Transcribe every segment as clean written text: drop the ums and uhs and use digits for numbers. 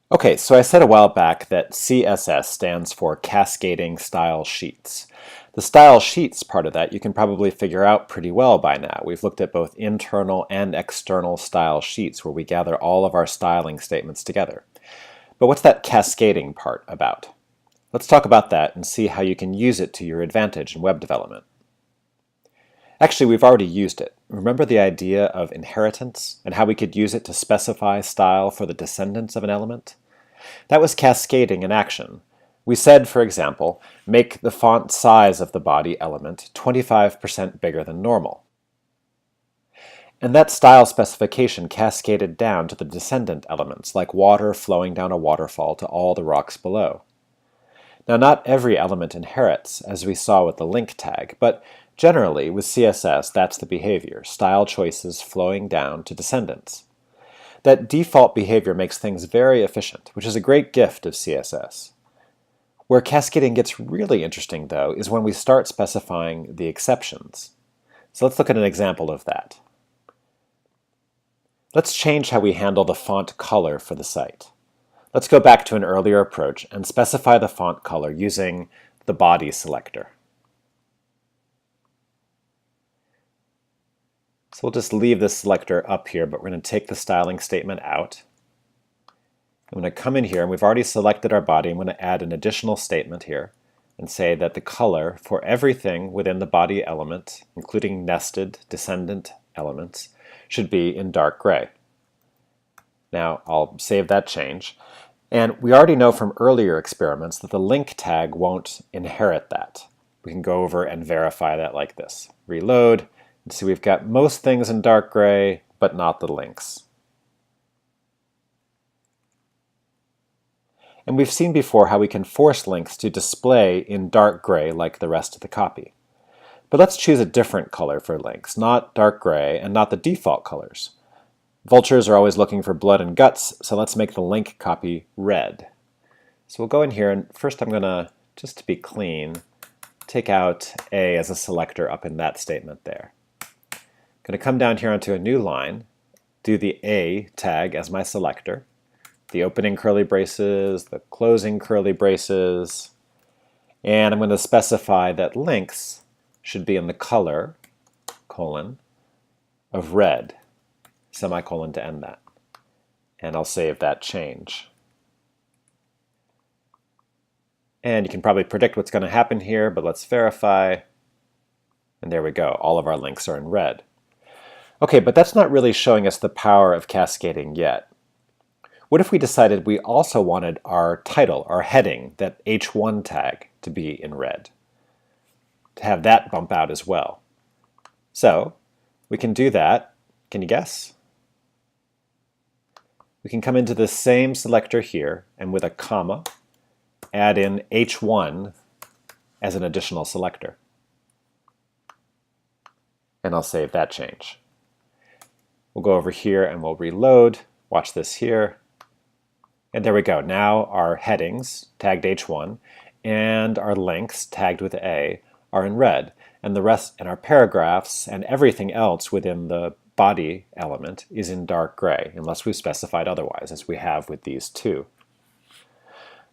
Okay, so I said a while back that CSS stands for Cascading Style Sheets. The Style Sheets part of that you can probably figure out pretty well by now. We've looked at both internal and external style sheets where we gather all of our styling statements together. But what's that cascading part about? Let's talk about that and see how you can use it to your advantage in web development. Actually, we've already used it. Remember the idea of inheritance and how we could use it to specify style for the descendants of an element? That was cascading in action. We said, for example, make the font size of the body element 25% bigger than normal. And that style specification cascaded down to the descendant elements, like water flowing down a waterfall to all the rocks below. Now, not every element inherits, as we saw with the link tag, but generally, with CSS, that's the behavior, style choices flowing down to descendants. That default behavior makes things very efficient, which is a great gift of CSS. Where cascading gets really interesting, though, is when we start specifying the exceptions. So let's look at an example of that. Let's change how we handle the font color for the site. Let's go back to an earlier approach and specify the font color using the body selector. So we'll just leave this selector up here, but we're going to take the styling statement out. I'm going to come in here, and we've already selected our body. I'm going to add an additional statement here and say that the color for everything within the body element, including nested descendant elements, should be in dark gray. Now I'll save that change. And we already know from earlier experiments that the link tag won't inherit that. We can go over and verify that like this. Reload, and see we've got most things in dark gray, but not the links. And we've seen before how we can force links to display in dark gray like the rest of the copy. But let's choose a different color for links, not dark gray and not the default colors. Vultures are always looking for blood and guts, so let's make the link copy red. So we'll go in here, and first I'm going to, just to be clean, take out A as a selector up in that statement there. I'm going to come down here onto a new line, do the A tag as my selector, the opening curly braces, the closing curly braces, and I'm going to specify that links should be in the color, colon, of red, semicolon to end that. And I'll save that change. And you can probably predict what's going to happen here, but let's verify. And there we go, all of our links are in red. Okay, but that's not really showing us the power of cascading yet. What if we decided we also wanted our title, our heading, that H1 tag, to be in red? To have that bump out as well. So we can do that. Can you guess? We can come into the same selector here and with a comma add in H1 as an additional selector. And I'll save that change. We'll go over here and we'll reload. Watch this here. And there we go. Now our headings tagged H1 and our links tagged with A are in red, and the rest, and our paragraphs and everything else within the body element is in dark gray, unless we've specified otherwise, as we have with these two.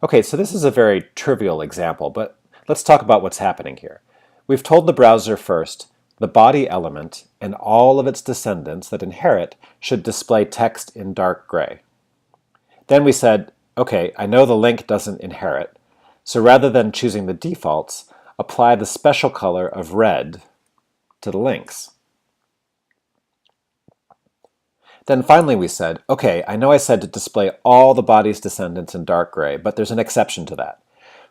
Okay, so this is a very trivial example, but let's talk about what's happening here. We've told the browser first, the body element and all of its descendants that inherit should display text in dark gray. Then we said, okay, I know the link doesn't inherit, so rather than choosing the defaults, apply the special color of red to the links. Then finally we said, okay, I know I said to display all the body's descendants in dark gray, but there's an exception to that.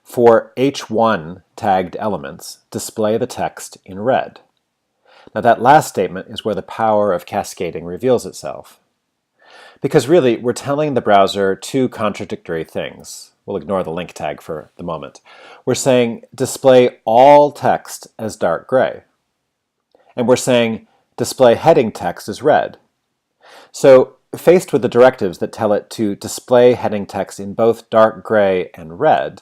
For H1 tagged elements, display the text in red. Now that last statement is where the power of cascading reveals itself. Because really, we're telling the browser two contradictory things. We'll ignore the link tag for the moment. We're saying display all text as dark gray. And we're saying display heading text as red. So faced with the directives that tell it to display heading text in both dark gray and red,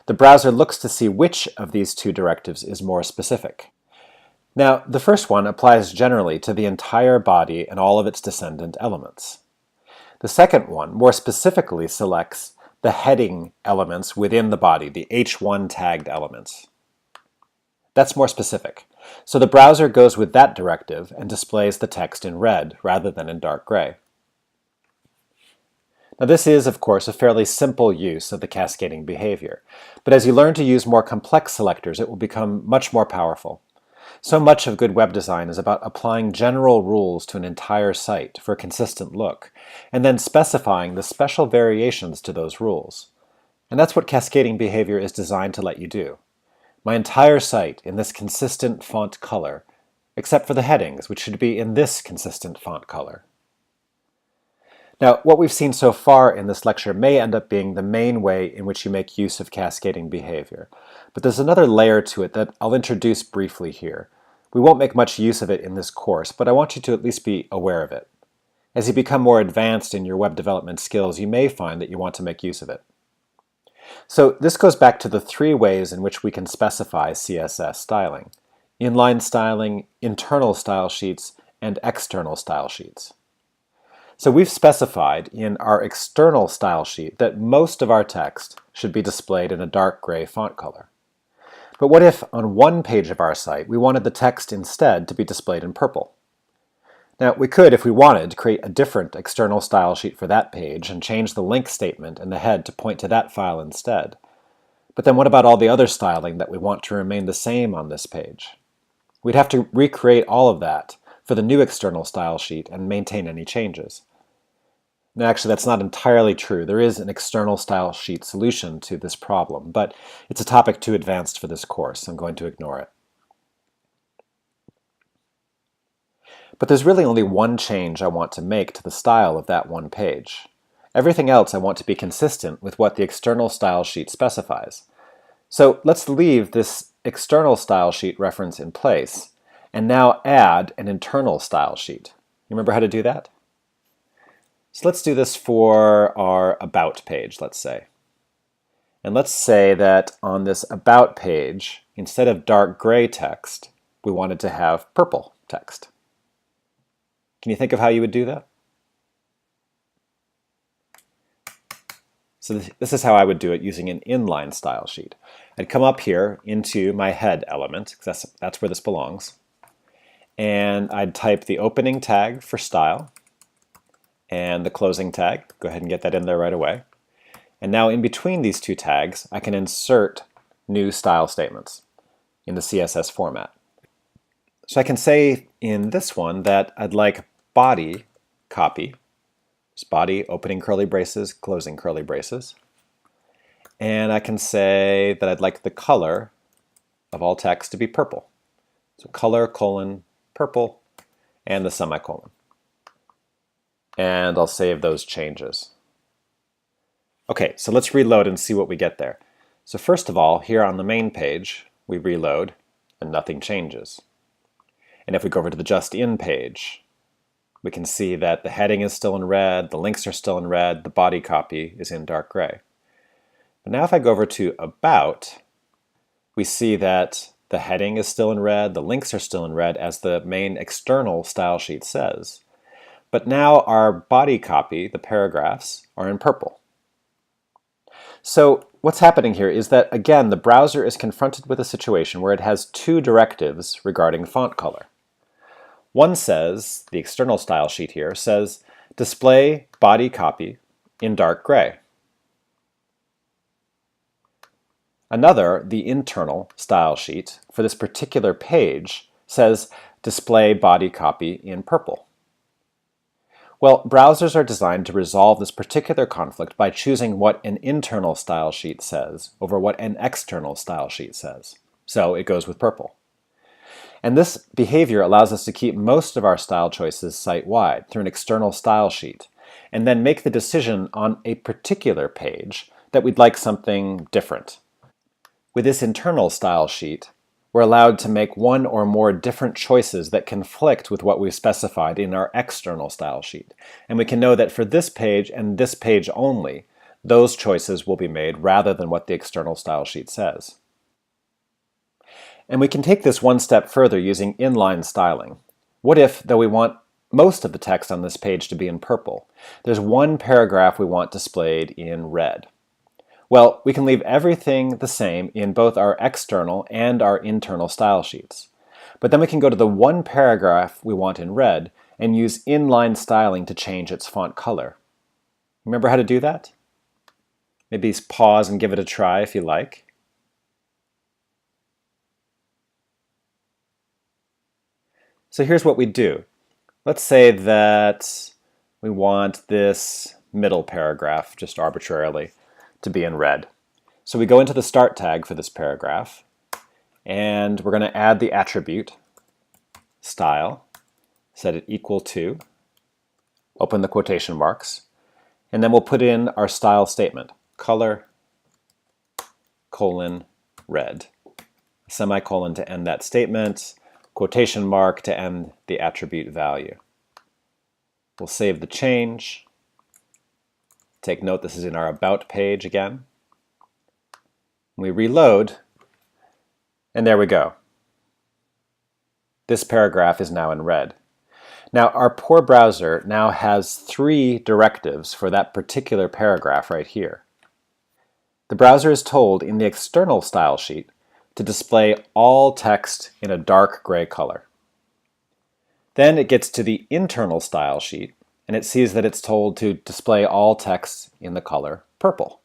the browser looks to see which of these two directives is more specific. Now, the first one applies generally to the entire body and all of its descendant elements. The second one more specifically selects the heading elements within the body, the H1 tagged elements. That's more specific. So the browser goes with that directive and displays the text in red rather than in dark gray. Now this is, of course, a fairly simple use of the cascading behavior, but as you learn to use more complex selectors, it will become much more powerful. So much of good web design is about applying general rules to an entire site for a consistent look, and then specifying the special variations to those rules. And that's what cascading behavior is designed to let you do. My entire site in this consistent font color, except for the headings, which should be in this consistent font color. Now, what we've seen so far in this lecture may end up being the main way in which you make use of cascading behavior, but there's another layer to it that I'll introduce briefly here. We won't make much use of it in this course, but I want you to at least be aware of it. As you become more advanced in your web development skills, you may find that you want to make use of it. So this goes back to the three ways in which we can specify CSS styling: inline styling, internal style sheets, and external style sheets. So we've specified in our external style sheet that most of our text should be displayed in a dark gray font color. But what if on one page of our site we wanted the text instead to be displayed in purple? Now we could, if we wanted, create a different external style sheet for that page and change the link statement and the head to point to that file instead. But then what about all the other styling that we want to remain the same on this page? We'd have to recreate all of that for the new external style sheet and maintain any changes. Now, actually, that's not entirely true. There is an external style sheet solution to this problem, but it's a topic too advanced for this course. I'm going to ignore it. But there's really only one change I want to make to the style of that one page. Everything else I want to be consistent with what the external style sheet specifies. So let's leave this external style sheet reference in place and now add an internal style sheet. You remember how to do that? So let's do this for our About page, let's say. And let's say that on this About page, instead of dark gray text, we wanted to have purple text. Can you think of how you would do that? So this is how I would do it using an inline style sheet. I'd come up here into my head element, because that's where this belongs, and I'd type the opening tag for style, and the closing tag. Go ahead and get that in there right away. And now in between these two tags, I can insert new style statements in the CSS format. So I can say in this one that I'd like body copy, it's body opening curly braces, closing curly braces. And I can say that I'd like the color of all text to be purple. So color colon purple and the semicolon. And I'll save those changes. Okay, so let's reload and see what we get there. So first of all, here on the main page, we reload and nothing changes. And if we go over to the Just In page, we can see that the heading is still in red, the links are still in red, the body copy is in dark gray. But now if I go over to About, we see that the heading is still in red, the links are still in red, as the main external style sheet says. But now our body copy, the paragraphs, are in purple. So what's happening here is that, again, the browser is confronted with a situation where it has two directives regarding font color. One says, the external style sheet here, says display body copy in dark gray. Another, the internal style sheet, for this particular page, says display body copy in purple. Well, browsers are designed to resolve this particular conflict by choosing what an internal style sheet says over what an external style sheet says. So it goes with purple. And this behavior allows us to keep most of our style choices site-wide through an external style sheet, and then make the decision on a particular page that we'd like something different. With this internal style sheet, we're allowed to make one or more different choices that conflict with what we've specified in our external style sheet. And we can know that for this page and this page only, those choices will be made rather than what the external style sheet says. And we can take this one step further using inline styling. What if, though we want most of the text on this page to be in purple. There's one paragraph we want displayed in red. Well, we can leave everything the same in both our external and our internal style sheets. But then we can go to the one paragraph we want in red and use inline styling to change its font color. Remember how to do that? Maybe pause and give it a try if you like. So here's what we do. Let's say that we want this middle paragraph, just arbitrarily, to be in red. So we go into the start tag for this paragraph, and we're going to add the attribute style, set it equal to, open the quotation marks, and then we'll put in our style statement, color, colon, red, semicolon to end that statement, quotation mark to end the attribute value. We'll save the change. Take note this is in our About page again. We reload, and there we go. This paragraph is now in red. Now our poor browser now has 3 directives for that particular paragraph right here. The browser is told in the external style sheet to display all text in a dark gray color. Then it gets to the internal style sheet, and it sees that it's told to display all text in the color purple.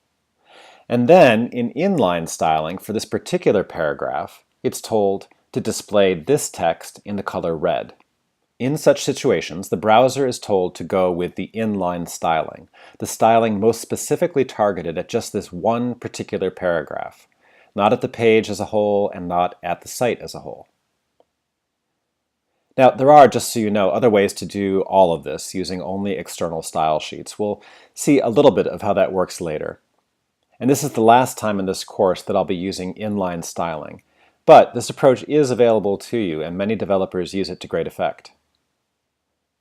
And then in inline styling for this particular paragraph, it's told to display this text in the color red. In such situations, the browser is told to go with the inline styling, the styling most specifically targeted at just this one particular paragraph, not at the page as a whole and not at the site as a whole. Now, there are, just so you know, other ways to do all of this using only external style sheets. We'll see a little bit of how that works later. And this is the last time in this course that I'll be using inline styling. But this approach is available to you, and many developers use it to great effect.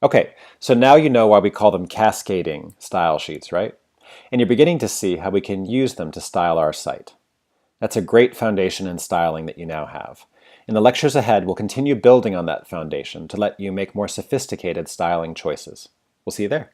Okay, so now you know why we call them cascading style sheets, right? And you're beginning to see how we can use them to style our site. That's a great foundation in styling that you now have. In the lectures ahead, we'll continue building on that foundation to let you make more sophisticated styling choices. We'll see you there.